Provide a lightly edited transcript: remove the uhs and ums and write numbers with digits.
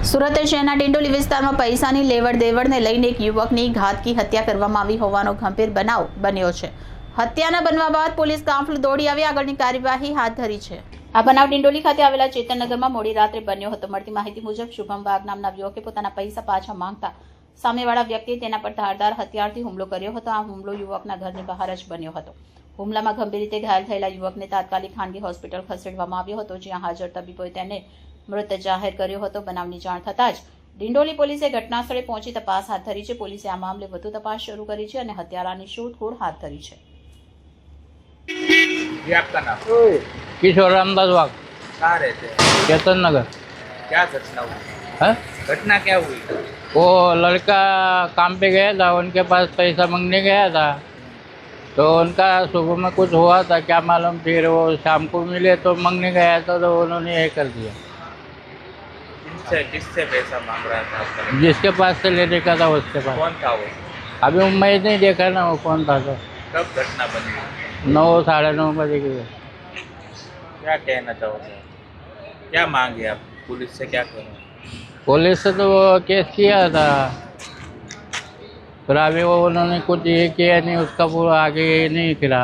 સુરત શહેરના ડિંડોલી વિસ્તારમાં પૈસાની લેવડ દેવડને લઈને એક યુવકની ઘાતકી હત્યા કરવામાં આવી હોવાનો ગંભીર બનાવ બન્યો છે। હત્યાના બનવા બાદ પોલીસ કાફલો દોડી આવી આગળની કાર્યવાહી હાથ ધરી છે। આ બનાવ ડિંડોલી ખાતે આવેલા ચેતનનગરમાં મોડી રાત્રે બન્યો હતો। મળતી માહિતી મુજબ શુભમ વાઘ નામના યુવકે પોતાના પૈસા પાછા માંગતા સામેવાળા વ્યક્તિએ તેના પર ધારદાર હથિયારથી હુમલો કર્યો હતો। આ હુમલો યુવકના ઘરની બહાર જ બન્યો હતો। હુમલામાં ગંભીર રીતે ઘાયલ થયેલા યુવકને તાત્કાલિક ખાનગી હોસ્પિટલ ખસેડવામાં આવ્યો હતો, જ્યાં હાજર તબીબોએ તેને મૃત જાહેર કર્યો હતો। બનાવની જાણ થતાં જ ડિંડોલી પોલીસે ઘટનાસ્થળે પહોંચી તપાસ હાથ ધરી છે। પોલીસે આ મામલે વધુ તપાસ શરૂ કરી છે અને હત્યારાની શોધખોળ હાથ ધરી છે। ये आपका नाम? किशोर रामदास वाघ, कहाँ रहते हैं? चेतन नगर। क्या घटना हुई? है घटना क्या हुई? वो लड़का काम पे गया था, उनके पास पैसा मांगने गया था, तो उनका सुबह में कुछ हुआ था, क्या मालूम। फिर वो शाम को मिले तो मांगने गया था, तो उन्होंने ये कर दिया। किससे पैसा मांग रहा था आपका? जिसके पास से लेने का था उसके पास। कौन था वो? अभी मैं नहीं देखा ना वो कौन था। तो कब घटना बनी? 9 साढ़े 9 बजे की। क्या कहना चाहोगे? क्या मांगे आप पुलिस से? क्या करो? पुलिस से तो वो केस किया था, फिर अभी वो उन्होंने कुछ ये किया नहीं, उसका पूरा आगे नहीं फिरा।